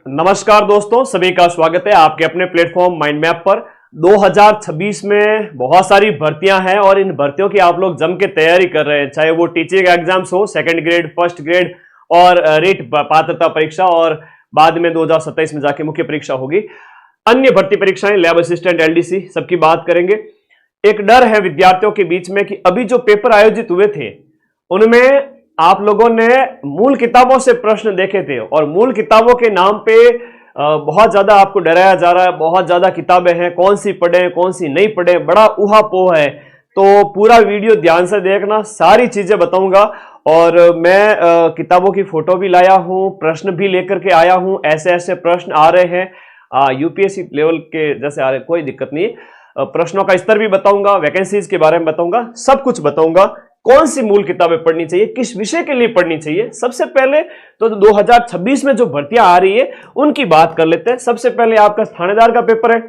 नमस्कार दोस्तों, सभी का स्वागत है आपके अपने प्लेटफॉर्म माइंड मैप पर। 2026 में बहुत सारी भर्तियां हैं और इन भर्तियों की आप लोग जम के तैयारी कर रहे हैं, चाहे वो टीचिंग एग्जाम्स हो, सेकंड ग्रेड, फर्स्ट ग्रेड और रीट पात्रता परीक्षा, और बाद में 2027 में जाके मुख्य परीक्षा होगी। अन्य भर्ती परीक्षाएं, लैब असिस्टेंट, एलडीसी, सबकी बात करेंगे। एक डर है विद्यार्थियों के बीच में कि अभी जो पेपर आयोजित हुए थे उनमें आप लोगों ने मूल किताबों से प्रश्न देखे थे और मूल किताबों के नाम पे बहुत ज्यादा आपको डराया जा रहा है। बहुत ज्यादा किताबें हैं, कौन सी पढ़ें कौन सी नहीं पढ़ें, बड़ा ऊहापोह है। तो पूरा वीडियो ध्यान से देखना, सारी चीजें बताऊंगा। और मैं किताबों की फोटो भी लाया हूं, प्रश्न भी लेकर के आया हूं। ऐसे ऐसे प्रश्न आ रहे हैं यूपीएससी लेवल के जैसे आ रहे, कोई दिक्कत नहीं। प्रश्नों का स्तर भी बताऊंगा, वैकेंसीज के बारे में बताऊंगा, सब कुछ बताऊंगा। कौन सी मूल किताबें पढ़नी चाहिए, किस विषय के लिए पढ़नी चाहिए। सबसे पहले तो 2026 में जो भर्तियां आ रही है उनकी बात कर लेते हैं। सबसे पहले आपका थानेदार का पेपर है।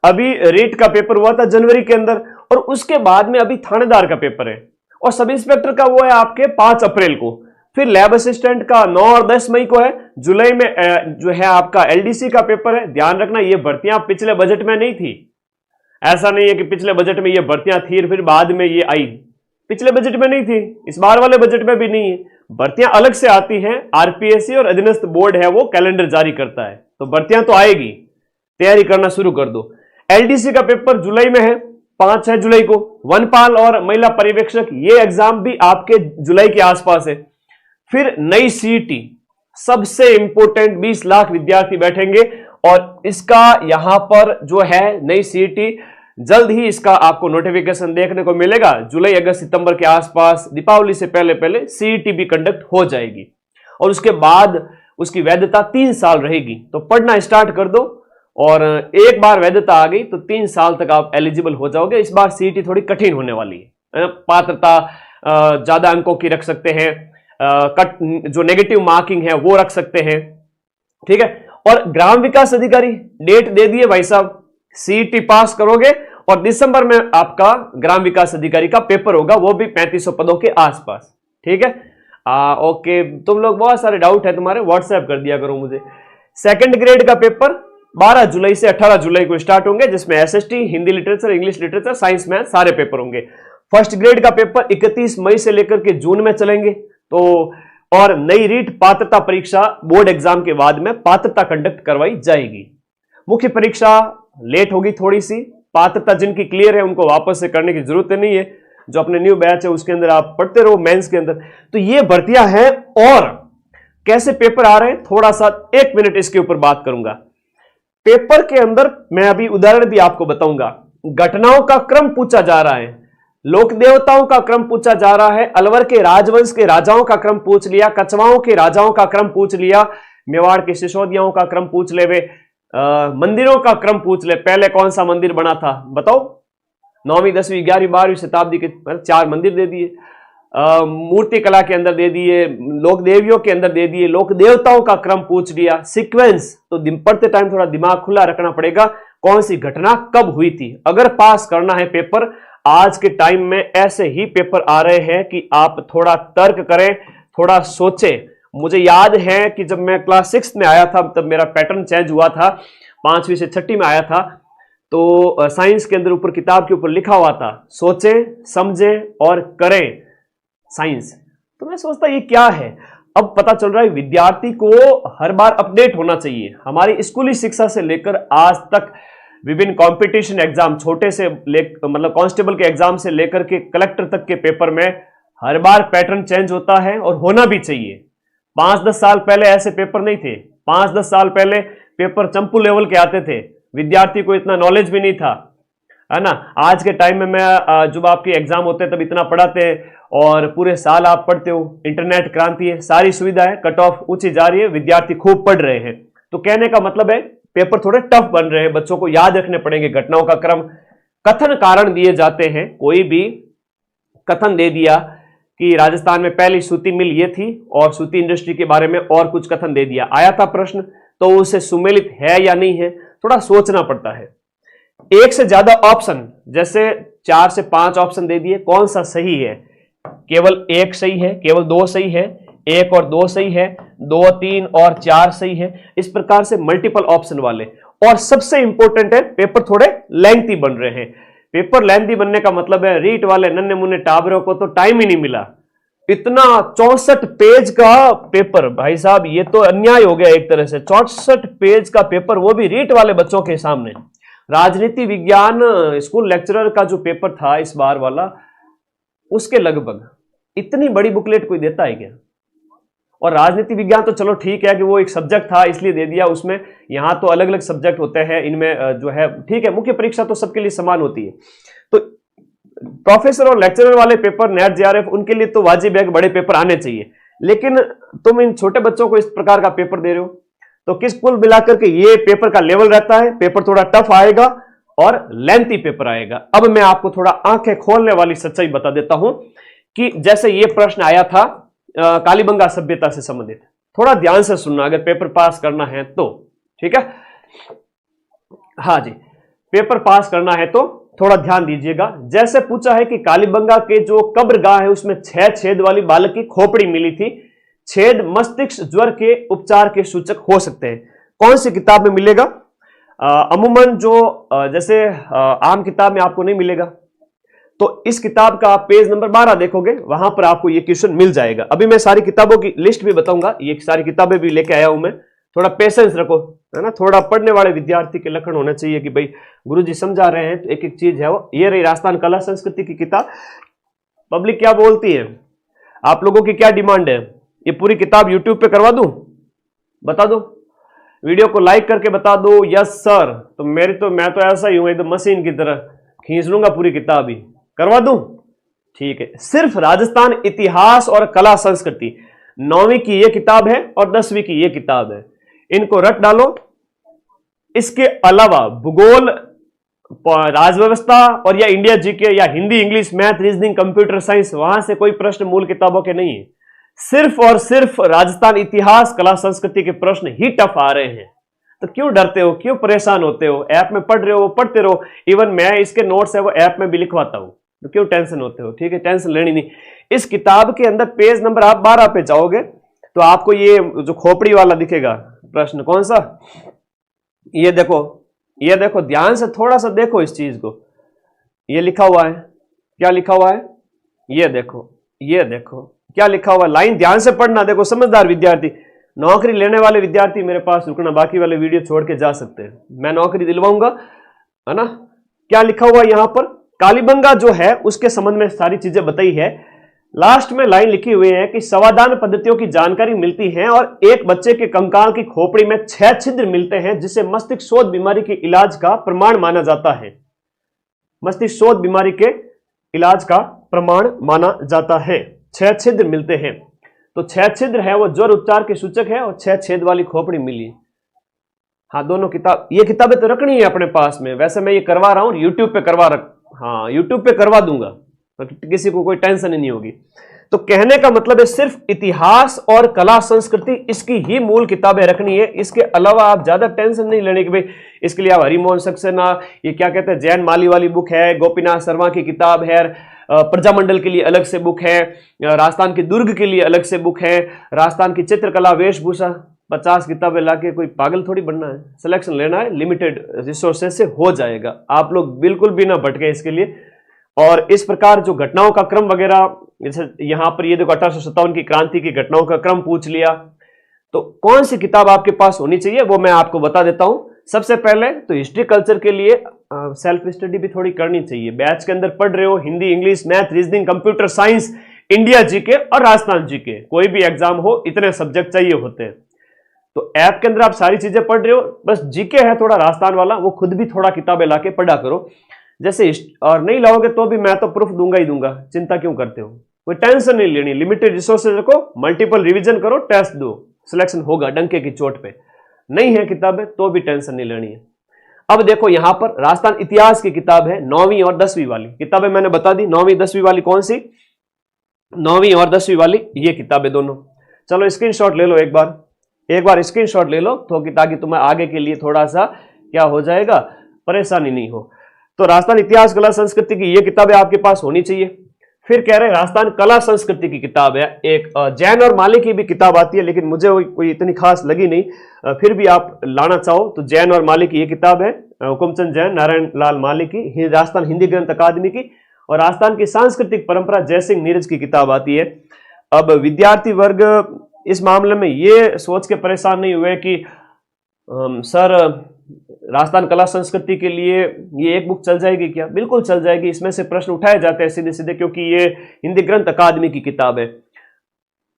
अभी रीट का पेपर हुआ था जनवरी के अंदर, और उसके बाद में अभी थानेदार का पेपर है, और सब इंस्पेक्टर का वो है आपके 5 अप्रैल को। फिर लैब असिस्टेंट का 9 और 10 मई को है। जुलाई में जो है आपका एलडीसी का पेपर है। ध्यान रखना, ये भर्तियां पिछले बजट में नहीं थी। ऐसा नहीं है कि पिछले बजट में ये भर्तियां थी फिर बाद में ये आई। पिछले बजट में नहीं थी, इस बार वाले बजट में भी नहीं है। भर्तियां अलग से आती हैं, आरपीएससी और अधीनस्थ बोर्ड है वो कैलेंडर जारी करता है, तो भर्तियां तो आएगी, तैयारी करना शुरू कर दो। एलडीसी का पेपर जुलाई में है, 5-6 जुलाई को। वनपाल और महिला पर्यवेक्षक, ये एग्जाम भी आपके जुलाई के आसपास है। फिर नई सीईटी, सबसे इंपोर्टेंट, 20 लाख विद्यार्थी बैठेंगे, और इसका यहां पर जो है नई सीईटी, जल्द ही इसका आपको नोटिफिकेशन देखने को मिलेगा। जुलाई, अगस्त, सितंबर के आसपास, दीपावली से पहले पहले सीईटी भी कंडक्ट हो जाएगी, और उसके बाद उसकी वैधता 3 साल रहेगी। तो पढ़ना स्टार्ट कर दो, और एक बार वैधता आ गई तो 3 साल तक आप एलिजिबल हो जाओगे। इस बार सीईटी थोड़ी कठिन होने वाली है। पात्रता ज्यादा अंकों की रख सकते हैं, जो नेगेटिव मार्किंग है वो रख सकते हैं, ठीक है। और ग्राम विकास अधिकारी डेट दे दिए भाई साहब, सीईटी पास करोगे और दिसंबर में आपका ग्राम विकास अधिकारी का पेपर होगा, वो भी 3500 पदों के आसपास, ठीक है। ओके, तुम लोग बहुत सारे डाउट है तुम्हारे, व्हाट्सएप कर दिया करो मुझे। सेकंड ग्रेड का पेपर 12 जुलाई से 18 जुलाई को स्टार्ट होंगे, जिसमें SST, Hindi literature, English literature, science, math सारे पेपर होंगे। फर्स्ट ग्रेड का पेपर 31 मई से लेकर के जून में चलेंगे। तो और नई रीट पात्रता परीक्षा बोर्ड एग्जाम के बाद में पात्रता कंडक्ट करवाई जाएगी। मुख्य परीक्षा लेट होगी थोड़ी सी। पात्रता जिनकी क्लियर है उनको वापस से करने की जरूरत नहीं है, जो अपने न्यू बैच है उसके अंदर आप पढ़ते रहो, मेंस के अंदर। तो ये भर्तियां हैं, और कैसे पेपर आ रहे हैं थोड़ा सा 1 मिनट इसके ऊपर बात करूंगा। पेपर के अंदर मैं अभी उदाहरण भी आपको बताऊंगा। घटनाओं का क्रम पूछा जा रहा है, लोक देवताओं का क्रम पूछा जा रहा है, अलवर के राजवंश के राजाओं का क्रम पूछ लिया, कछवाओं के राजाओं का क्रम पूछ लिया, मेवाड़ के सिसोदियाओं का क्रम पूछ ले, वे मंदिरों का क्रम पूछ ले, पहले कौन सा मंदिर बना था बताओ। 9वीं, 10वीं, 11वीं, 12वीं शताब्दी के 4 मंदिर दे दिए। मूर्ति कला के अंदर दे दिए, लोक देवियों के अंदर दे दिए, लोक देवताओं का क्रम पूछ लिया। सीक्वेंस तो पढ़ते टाइम थोड़ा दिमाग खुला रखना पड़ेगा, कौन सी घटना कब हुई थी। अगर पास करना है पेपर, आज के टाइम में ऐसे ही पेपर आ रहे हैं कि आप थोड़ा तर्क करें, थोड़ा सोचें। मुझे याद है कि जब मैं क्लास 6 में आया था तब मेरा पैटर्न चेंज हुआ था, 5वीं से 6वीं में आया था। तो साइंस के अंदर ऊपर किताब के ऊपर लिखा हुआ था, सोचें, समझें और करें साइंस। तो मैं सोचता ये क्या है, अब पता चल रहा है विद्यार्थी को हर बार अपडेट होना चाहिए। हमारी स्कूली शिक्षा से लेकर आज तक विभिन्न कंपटीशन एग्जाम, छोटे से मतलब कांस्टेबल के एग्जाम से लेकर के कलेक्टर तक के पेपर में हर बार पैटर्न चेंज होता है, और होना भी चाहिए। 5-10 साल पहले ऐसे पेपर नहीं थे। 5-10 साल पहले पेपर चंपू लेवल के आते थे, विद्यार्थी को इतना नॉलेज भी नहीं था, है ना। आज के टाइम में मैं जब आपके एग्जाम होते हैं तब इतना पढ़ाते हैं, और पूरे साल आप पढ़ते हो। इंटरनेट क्रांति है, सारी सुविधा है, कट ऑफ ऊंची जा रही है, विद्यार्थी खूब पढ़ रहे हैं। तो कहने का मतलब है पेपर थोड़े टफ बन रहे हैं, बच्चों को याद रखने पड़ेंगे। घटनाओं का क्रम, कथन कारण दिए जाते हैं। कोई भी कथन दे दिया कि राजस्थान में पहली सूती मिल ये थी, और सूती इंडस्ट्री के बारे में और कुछ कथन दे दिया, आया था प्रश्न, तो उसे सुमेलित है या नहीं है, थोड़ा सोचना पड़ता है। एक से ज्यादा ऑप्शन, जैसे 4 से 5 ऑप्शन दे दिए, कौन सा सही है? केवल 1 सही है, केवल 2 सही है, 1 और 2 सही है, 2, 3 और 4 सही है। इस प्रकार से मल्टीपल ऑप्शन वाले। और सबसे इंपॉर्टेंट है, पेपर थोड़े लेंथी बन रहे हैं। पेपर लेंथी बनने का मतलब है रीट वाले नन्हे मुन्ने टाबरों को तो टाइम ही नहीं मिला। इतना 64 पेज का पेपर, भाई साहब ये तो अन्याय हो गया एक तरह से। 64 पेज का पेपर, वो भी रीट वाले बच्चों के सामने। राजनीति विज्ञान स्कूल लेक्चरर का जो पेपर था इस बार वाला, उसके लगभग। इतनी बड़ी बुकलेट कोई देता है क्या? और राजनीति विज्ञान तो चलो ठीक है कि वो एक सब्जेक्ट था इसलिए दे दिया उसमें। यहां तो अलग अलग सब्जेक्ट होते हैं, इनमें जो है ठीक है, मुख्य परीक्षा तो सबके लिए समान होती है। तो प्रोफेसर और लेक्चरर वाले पेपर, नेट जेआरएफ, उनके लिए तो वाजिब है कि बड़े पेपर आने चाहिए। लेकिन तुम इन छोटे बच्चों को इस प्रकार का पेपर दे रहे हो, तो किस कुल मिलाकर के ये पेपर का लेवल रहता है, पेपर थोड़ा टफ आएगा और लेंथी पेपर आएगा। अब मैं आपको थोड़ा आंखें खोलने वाली सच्चाई बता देता हूं कि जैसे ये प्रश्न आया था कालीबंगा सभ्यता से संबंधित, थोड़ा ध्यान से सुनना अगर पेपर पास करना है तो, ठीक है? हाँ जी, पेपर पास करना है तो थोड़ा ध्यान दीजिएगा। जैसे पूछा है कि कालीबंगा के जो कब्रगाह है उसमें 6 छेद वाली बालक की खोपड़ी मिली थी, छेद मस्तिष्क ज्वर के उपचार के सूचक हो सकते हैं। कौन सी किताब में मिलेगा? अमूमन जो जैसे आम किताब में आपको नहीं मिलेगा, तो इस किताब का आप पेज नंबर 12 देखोगे, वहां पर आपको ये क्वेश्चन मिल जाएगा। अभी मैं सारी किताबों की लिस्ट भी बताऊंगा, ये सारी किताबें भी लेके आया हूं मैं। थोड़ा पेशेंस रखो, है ना? थोड़ा पढ़ने वाले विद्यार्थी के लक्षण होना चाहिए कि भाई गुरुजी समझा रहे हैं तो एक एक चीज है वो। ये रही राजस्थान कला संस्कृति की किताब। पब्लिक क्या बोलती है, आप लोगों की क्या डिमांड है? ये पूरी किताब यूट्यूब पे करवा दूं? बता दो, वीडियो को लाइक करके बता दो यस सर। तो मैं तो ऐसा ही हूं, एकदम मशीन की तरह खींच लूंगा पूरी किताब ही। करवा दूं? ठीक है। सिर्फ राजस्थान इतिहास और कला संस्कृति 9वीं की ये किताब है और 10वीं की ये किताब है, इनको रट डालो। इसके अलावा भूगोल, राजव्यवस्था और या इंडिया जीके या Hindi, English, math, reasoning, computer science, वहां से कोई प्रश्न मूल किताबों के नहीं है। सिर्फ और सिर्फ राजस्थान इतिहास कला संस्कृति के प्रश्न ही टफ आ रहे हैं। तो क्यों डरते हो, क्यों परेशान होते हो? ऐप में पढ़ रहे हो वो पढ़ते रहो। इवन मैं इसके नोट्स है वो ऐप में भी लिखवाता हूं, तो क्यों टेंशन होते हो? ठीक है, टेंशन लेनी नहीं। इस किताब के अंदर पेज नंबर आप 12 पे जाओगे तो आपको ये जो खोपड़ी वाला दिखेगा प्रश्न, कौन सा? ये देखो, ये देखो, ध्यान से थोड़ा सा देखो इस चीज को। ये लिखा हुआ है, क्या लिखा हुआ है? ये देखो, ये देखो क्या लिखा हुआ है। लाइन ध्यान से पढ़ना। देखो समझदार विद्यार्थी, नौकरी लेने वाले विद्यार्थी मेरे पास रुकना, बाकी वाले वीडियो छोड़ के जा सकते हैं, मैं नौकरी दिलवाऊंगा, है ना? क्या लिखा हुआ यहां पर? कालीबंगा जो है उसके संबंध में सारी चीजें बताई है। लास्ट में लाइन लिखी हुई है कि संवादान पद्धतियों की जानकारी मिलती है और एक बच्चे के कंकाल की खोपड़ी में 6 छिद्र मिलते हैं, जिसे मस्तिष्क शोथ बीमारी के इलाज का प्रमाण माना जाता है। मस्तिष्क शोथ बीमारी के इलाज का प्रमाण माना जाता है। 6 छिद्र मिलते हैं, तो 6 छिद्र है वो ज्वर उपचार के सूचक है और 6 छेद वाली खोपड़ी मिली। हाँ, दोनों किताब, ये किताबें तो रखनी है अपने पास में। वैसे मैं ये करवा रहा हूं यूट्यूब पे हाँ यूट्यूब पे करवा दूंगा, तो किसी को कोई टेंशन नहीं होगी। तो कहने का मतलब है सिर्फ इतिहास और कला संस्कृति, इसकी ही मूल किताबें रखनी है। इसके अलावा आप ज्यादा टेंशन नहीं लेने की भाई इसके लिए आप हरिमोहन सक्सेना, ये क्या कहते हैं, जैन माली वाली बुक है, गोपीनाथ शर्मा की किताब है, प्रजामंडल के लिए अलग से बुक है, राजस्थान के दुर्ग के लिए अलग से बुक है, राजस्थान की चित्रकला, वेशभूषा, 50 किताबें लाके कोई पागल थोड़ी बनना है, सिलेक्शन लेना है, लिमिटेड रिसोर्सेज से हो जाएगा। आप लोग बिल्कुल भी ना भटके इसके लिए। और इस प्रकार जो घटनाओं का क्रम वगैरह, जैसे यहां पर ये देखो 1857 की क्रांति की घटनाओं का क्रम पूछ लिया, तो कौन सी किताब आपके पास होनी चाहिए वो मैं आपको बता देता हूं। सबसे पहले तो हिस्ट्री कल्चर के लिए सेल्फ स्टडी भी थोड़ी करनी चाहिए। बैच के अंदर पढ़ रहे हो, Hindi, English, math, reasoning, computer science, India GK और राजस्थान जीके, कोई भी एग्जाम हो इतने सब्जेक्ट चाहिए होते हैं। तो ऐप के अंदर आप सारी चीजें पढ़ रहे हो, बस जीके है थोड़ा राजस्थान वाला, वो खुद भी थोड़ा किताबें लाके पढ़ा करो। जैसे और नहीं लाओगे तो भी मैं तो प्रूफ दूंगा ही दूंगा, चिंता क्यों करते हो? कोई टेंशन नहीं लेनी, लिमिटेड रिसोर्सेज रखो, मल्टीपल रिवीजन करो, टेस्ट दो, सिलेक्शन होगा डंके की चोट पे। नहीं है किताबें तो भी टेंशन नहीं लेनी है। अब देखो यहां पर राजस्थान इतिहास की किताब है 9वीं और 10वीं वाली किताबें मैंने बता दी। 9वीं 10वीं वाली कौन सी? 9वीं और 10वीं वाली ये किताबें दोनों। चलो स्क्रीनशॉट ले लो, एक बार स्क्रीनशॉट ले लो तो ताकि तुम्हें आगे के लिए थोड़ा सा क्या हो जाएगा, परेशानी नहीं हो। तो राजस्थान इतिहास कला संस्कृति की ये किताबें आपके पास होनी चाहिए। फिर कह रहे हैं राजस्थान कला संस्कृति की किताब है, एक जैन और माली की भी किताब आती है, लेकिन मुझे कोई इतनी खास लगी नहीं। फिर भी आप लाना चाहो तो जैन और माली की ये किताब है, हुकुमचंद जैन, नारायण लाल माली की, राजस्थान हिंदी ग्रंथ अकादमी की। और राजस्थान की सांस्कृतिक परंपरा जयसिंह नीरज की किताब आती है। अब विद्यार्थी वर्ग इस मामले में ये सोच के परेशान नहीं हुए कि सर राजस्थान कला संस्कृति के लिए ये एक बुक चल जाएगी क्या? बिल्कुल चल जाएगी। इसमें से प्रश्न उठाए जाते हैं सीधे सीधे, क्योंकि ये हिंदी ग्रंथ अकादमी की किताब है।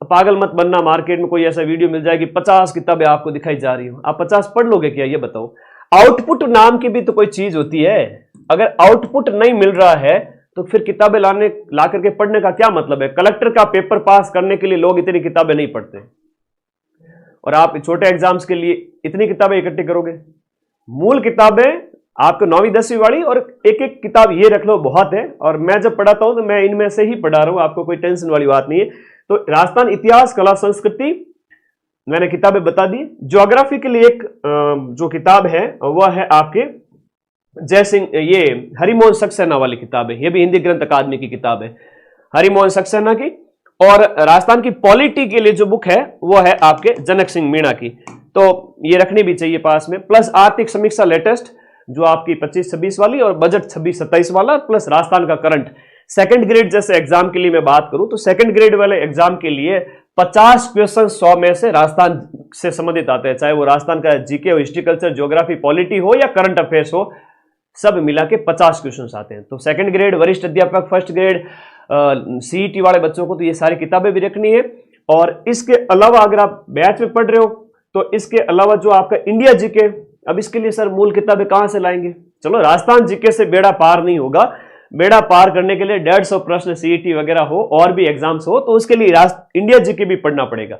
पागल मत बनना, मार्केट में कोई ऐसा वीडियो मिल जाएगी 50 किताबें आपको दिखाई जा रही हो, आप 50 पढ़ लोगे क्या? ये बताओ। आउटपुट नाम की भी तो कोई चीज होती है। अगर आउटपुट नहीं मिल रहा है तो फिर किताबें ला करके पढ़ने का क्या मतलब है? कलेक्टर का पेपर पास करने के लिए लोग इतनी किताबें नहीं पढ़ते, और आप छोटे एग्जाम्स के लिए इतनी किताबें इकट्ठी करोगे? मूल किताबें आपको 9वीं 10वीं वाली और एक एक किताब ये रख लो, बहुत है। और मैं जब पढ़ाता हूं तो मैं इनमें से ही पढ़ा रहा हूं, आपको कोई टेंशन वाली बात नहीं है। तो राजस्थान इतिहास कला संस्कृति मैंने किताबें बता दी। ज्योग्राफी के लिए एक जो किताब है वह है आपके जयसिंह, ये हरिमोहन सक्सेना वाली किताब है। ये भी हिंदी ग्रंथ अकादमी की किताब है, हरिमोहन सक्सेना की। और राजस्थान की पॉलिटी के लिए जो बुक है वो है आपके जनक सिंह मीणा की, तो ये रखनी भी चाहिए पास में। प्लस आर्थिक समीक्षा लेटेस्ट जो आपकी 25-26 वाली, और बजट 26-27 वाला, प्लस राजस्थान का करंट। सेकंड ग्रेड जैसे एग्जाम के लिए मैं बात करूं तो सेकंड ग्रेड वाले एग्जाम के लिए 50 क्वेश्चन 100 में से राजस्थान से संबंधित आते हैं, चाहे वो राजस्थान का जीके हो, हिस्ट्री कल्चर ज्योग्राफी पॉलिटी हो या करंट अफेयर्स हो, सब मिला के 50 क्वेश्चन आते हैं। तो सेकंड ग्रेड, वरिष्ठ अध्यापक, फर्स्ट ग्रेड, सीईटी वाले बच्चों को तो ये सारी किताबें भी रखनी है। और इसके अलावा अगर आप बैच में पढ़ रहे हो तो इसके अलावा जो आपका इंडिया जीके, अब इसके लिए सर मूल किताबें कहां से लाएंगे? चलो राजस्थान जीके से बेड़ा पार नहीं होगा, बेड़ा पार करने के लिए 150 प्रश्न सीईटी वगैरह हो और भी एग्जाम्स हो, तो उसके लिए इंडिया जीके भी पढ़ना पड़ेगा।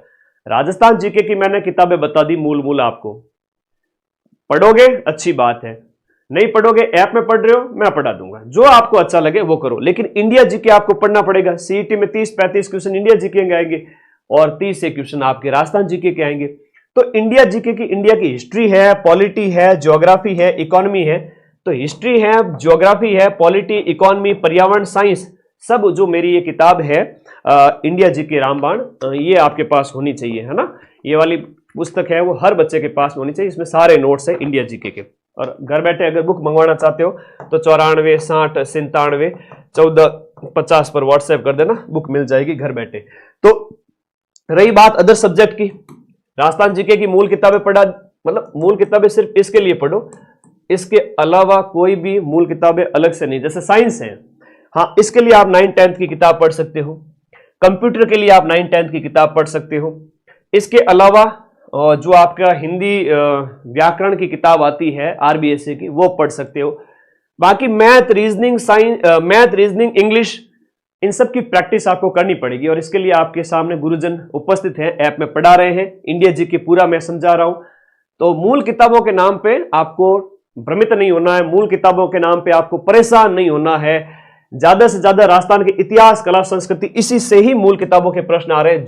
राजस्थान जीके की मैंने किताबें बता दी मूल आपको, पढ़ोगे अच्छी बात है, नहीं पढ़ोगे ऐप में पढ़ रहे हो मैं पढ़ा दूंगा, जो आपको अच्छा लगे वो करो। लेकिन इंडिया जीके आपको पढ़ना पड़ेगा। सीईटी में 30-35 क्वेश्चन इंडिया जीके के आएंगे और 30 से क्वेश्चन आपके राजस्थान जीके के आएंगे। तो इंडिया जीके की, इंडिया की हिस्ट्री है, पॉलिटी है, ज्योग्राफी है, इकोनॉमी है। तो हिस्ट्री है, ज्योग्राफी है, पॉलिटी, इकोनॉमी, पर्यावरण, साइंस, सब जो मेरी ये किताब है इंडिया जीके रामबाण, ये आपके पास होनी चाहिए, है ना। ये वाली पुस्तक है वो हर बच्चे के पास होनी चाहिए। इसमें सारे नोट्स है इंडिया जीके के। और घर बैठे अगर बुक मंगवाना चाहते हो तो 94 60 97 14 50 पर व्हाट्सएप कर देना, बुक मिल जाएगी घर बैठे। तो रही बात अदर सब्जेक्ट की, राजस्थान जीके की मूल किताबें पढ़ा, मतलब मूल किताबें सिर्फ इसके लिए पढ़ो, इसके अलावा कोई भी मूल किताबें अलग से नहीं। जैसे साइंस है, हाँ इसके लिए आप 9th-10th की किताब पढ़ सकते हो, कंप्यूटर के लिए आप 9th-10th की किताब पढ़ सकते हो। इसके अलावा जो आपका हिंदी व्याकरण की किताब आती है आरबीएसए की, वो पढ़ सकते हो। बाकी math, reasoning, math, reasoning, English, इन सब की प्रैक्टिस आपको करनी पड़ेगी। और इसके लिए आपके सामने गुरुजन उपस्थित हैं, ऐप में पढ़ा रहे हैं, इंडिया जीके पूरा मैं समझा रहा हूं। तो मूल किताबों के नाम पे आपको भ्रमित नहीं होना है, मूल किताबों के नाम पे आपको परेशान नहीं होना है। ज्यादा से ज्यादा राजस्थान के इतिहास, कला, संस्कृति, इसी से ही मूल किताबों के प्रश्न आ रहे हैं।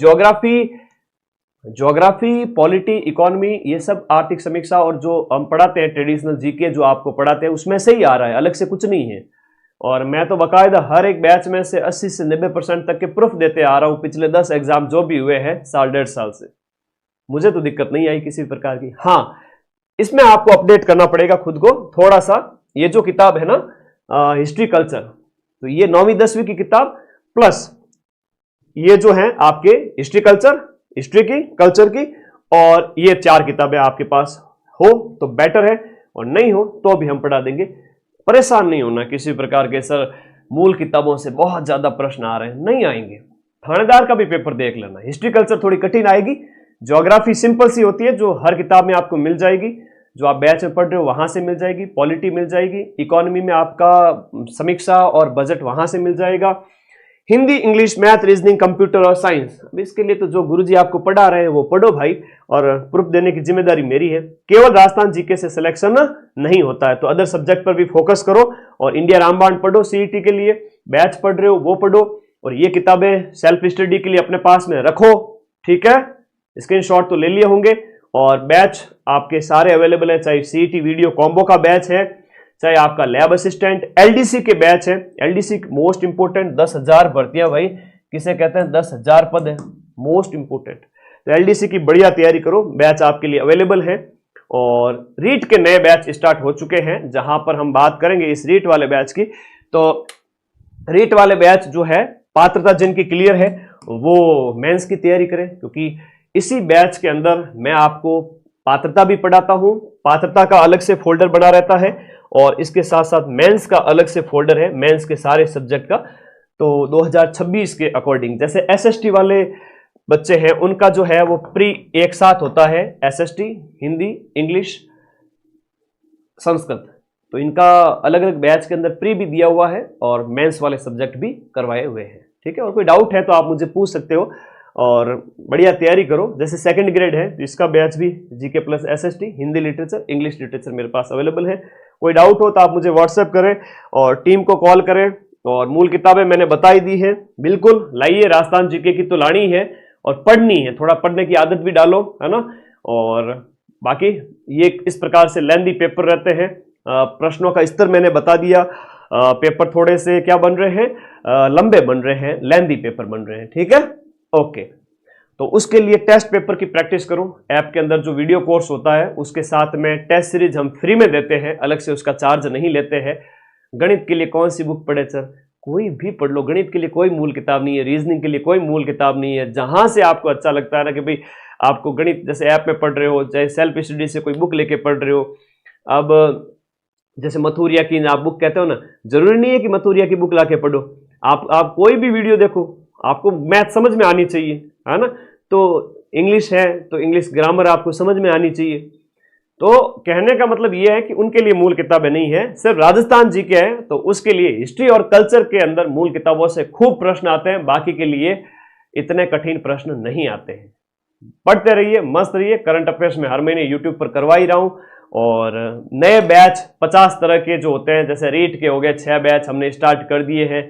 ज्योग्राफी, पॉलिटी, इकोनॉमी, ये सब आर्थिक समीक्षा और जो हम पढ़ाते हैं ट्रेडिशनल जीके जो आपको पढ़ाते हैं उसमें से ही आ रहा है, अलग से कुछ नहीं है। और मैं तो बाकायदा हर एक बैच में से 80 से 90% तक के प्रूफ देते आ रहा हूं, पिछले 10 एग्जाम जो भी हुए हैं साल 1.5 साल से, मुझे तो दिक्कत नहीं आई किसी प्रकार की। हाँ, इसमें आपको अपडेट करना पड़ेगा खुद को थोड़ा सा। ये जो किताब है ना हिस्ट्री कल्चर, तो ये 9वीं 10वीं की किताब, प्लस ये जो है आपके हिस्ट्री कल्चर, हिस्ट्री की, कल्चर की, और ये 4 किताबें आपके पास हो तो बेटर है, और नहीं हो तो भी हम पढ़ा देंगे। परेशान नहीं होना किसी प्रकार के, सर मूल किताबों से बहुत ज्यादा प्रश्न आ रहे हैं, नहीं आएंगे। थानेदार का भी पेपर देख लेना। हिस्ट्री कल्चर थोड़ी कठिन आएगी, ज्योग्राफी सिंपल सी होती है जो हर किताब में आपको मिल जाएगी, जो आप बैच में पढ़ रहे हो वहां से मिल जाएगी। पॉलिटी मिल जाएगी, इकोनॉमी में आपका समीक्षा और बजट वहां से मिल जाएगा। Hindi, English, math, reasoning, computer और साइंस, अब इसके लिए तो जो गुरुजी आपको पढ़ा रहे हैं वो पढ़ो भाई, और प्रूफ देने की जिम्मेदारी मेरी है। केवल राजस्थान जीके से सिलेक्शन नहीं होता है, तो अदर सब्जेक्ट पर भी फोकस करो और इंडिया रामबाण पढ़ो। सीईटी के लिए बैच पढ़ रहे हो वो पढ़ो, और ये किताबें सेल्फ स्टडी के लिए अपने पास में रखो, ठीक है। स्क्रीनशॉट तो ले लिए होंगे, और बैच आपके सारे अवेलेबल है, चाहे सीईटी वीडियो कॉम्बो का बैच है, चाहे आपका लैब असिस्टेंट, एलडीसी के बैच है, एलडीसी मोस्ट इंपोर्टेंट, 10,000 भर्तियां भाई, किसे कहते हैं 10,000 पद है, मोस्ट इंपोर्टेंट। तो एलडीसी की बढ़िया तैयारी करो, बैच आपके लिए अवेलेबल है। और रीट के नए बैच स्टार्ट हो चुके हैं, जहां पर हम बात करेंगे इस रीट वाले बैच की। तो रीट वाले बैच जो है, पात्रता जिनकी क्लियर है वो मेंस की तैयारी करें, क्योंकि इसी बैच के अंदर मैं आपको पात्रता भी पढ़ाता हूं, पात्रता का अलग से फोल्डर बना रहता है, और इसके साथ साथ मेंस का अलग से फोल्डर है, मेंस के सारे सब्जेक्ट का। तो 2026 के अकॉर्डिंग, जैसे एसएसटी वाले बच्चे हैं उनका जो है वो प्री एक साथ होता है, एसएसटी, हिंदी, इंग्लिश, संस्कृत। तो इनका अलग अलग बैच के अंदर प्री भी दिया हुआ है और मेंस वाले सब्जेक्ट भी करवाए हुए हैं, ठीक है। और कोई डाउट है तो आप मुझे पूछ सकते हो, और बढ़िया तैयारी करो। जैसे सेकंड ग्रेड है, इसका बैच भी GK plus SST, Hindi literature, English literature मेरे पास अवेलेबल है। कोई डाउट हो तो आप मुझे व्हाट्सएप करें और टीम को कॉल करें। और मूल किताबें मैंने बताई दी है, बिल्कुल लाइए, राजस्थान जीके की तो लानी है और पढ़नी है, थोड़ा पढ़ने की आदत भी डालो, है ना। और बाकी ये इस प्रकार से लेंदी पेपर रहते हैं, प्रश्नों का स्तर मैंने बता दिया, पेपर थोड़े से क्या बन रहे हैं, लंबे बन रहे हैं, लेंदी पेपर बन रहे हैं, ठीक है, ओके। तो उसके लिए टेस्ट पेपर की प्रैक्टिस करो। ऐप के अंदर जो वीडियो कोर्स होता है उसके साथ में टेस्ट सीरीज हम फ्री में देते हैं, अलग से उसका चार्ज नहीं लेते हैं। गणित के लिए कौन सी बुक पढ़े सर, कोई भी पढ़ लो, गणित के लिए कोई मूल किताब नहीं है, रीजनिंग के लिए कोई मूल किताब नहीं है। जहां से आपको अच्छा लगता है ना कि भाई आपको गणित जैसे ऐप में पढ़ रहे हो, चाहे सेल्फ स्टडी से कोई बुक लेके पढ़ रहे हो, अब जैसे मथुरिया की आप बुक कहते हो ना, जरूरी नहीं है कि मथुरिया की बुक लाके पढ़ो, आप कोई भी वीडियो देखो, आपको मैथ समझ में आनी चाहिए, है ना। तो इंग्लिश है तो इंग्लिश ग्रामर आपको समझ में आनी चाहिए। तो कहने का मतलब यह है कि उनके लिए मूल किताबें नहीं है, सिर्फ राजस्थान जी के है, तो उसके लिए हिस्ट्री और कल्चर के अंदर मूल किताबों से खूब प्रश्न आते हैं, बाकी के लिए इतने कठिन प्रश्न नहीं आते हैं। पढ़ते रहिए, मस्त रहिए। करंट अफेयर्स में हर महीने यूट्यूब पर करवा ही रहा हूं, और नए बैच 50 तरह के जो होते हैं, जैसे रीट के हो गए 6 बैच हमने स्टार्ट कर दिए हैं,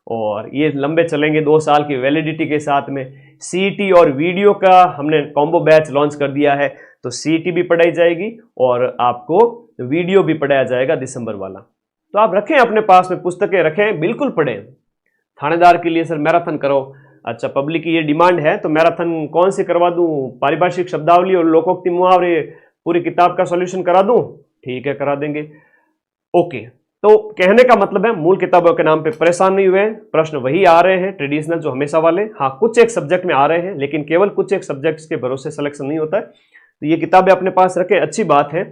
और ये लंबे चलेंगे 2 साल की वैलिडिटी के साथ में। सीईटी और वीडियो का हमने कॉम्बो बैच लॉन्च कर दिया है, तो सीईटी भी पढ़ाई जाएगी और आपको वीडियो भी पढ़ाया जाएगा दिसंबर वाला। तो आप रखें अपने पास में, पुस्तकें रखें, बिल्कुल पढ़ें। थानेदार के लिए सर मैराथन करो, अच्छा पब्लिक की ये डिमांड है, तो मैराथन कौन सी करवा दूं, पारिभाषिक शब्दावली और लोकोक्ति मुहावरे पूरी किताब का सॉल्यूशन करा दूं, ठीक है करा देंगे, ओके। तो कहने का मतलब है मूल किताबों के नाम पे परेशान नहीं हुए, प्रश्न वही आ रहे हैं ट्रेडिशनल जो हमेशा वाले। हाँ, कुछ एक सब्जेक्ट में आ रहे हैं, लेकिन केवल कुछ एक सब्जेक्ट्स के भरोसे सिलेक्शन नहीं होता है। तो ये किताबें अपने पास रखें, अच्छी बात है।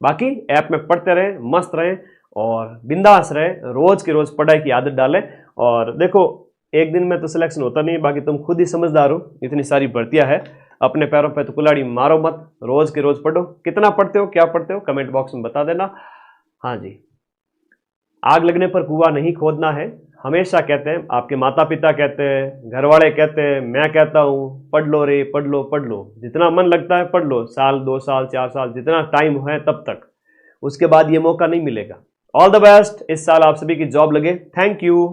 बाकी ऐप में पढ़ते रहें, मस्त रहें और बिंदास रहें, रोज की रोज पढ़ाई की आदत डालें। और देखो एक दिन में तो सिलेक्शन होता नहीं, बाकी तुम खुद ही समझदार हो, इतनी सारी भर्तियां है, अपने पैरों पे तो कुल्हाड़ी मारो मत, रोज के रोज पढ़ो। कितना पढ़ते हो, क्या पढ़ते हो, कमेंट बॉक्स में बता देना। हाँ जी, आग लगने पर कुआं नहीं खोदना है, हमेशा कहते हैं, आपके माता पिता कहते हैं, घर वाले कहते हैं, मैं कहता हूँ, पढ़ लो रे, पढ़ लो पढ़ लो, जितना मन लगता है पढ़ लो, साल 2 साल 4 साल जितना टाइम है तब तक, उसके बाद ये मौका नहीं मिलेगा। ऑल द बेस्ट, इस साल आप सभी की जॉब लगे। Thank you.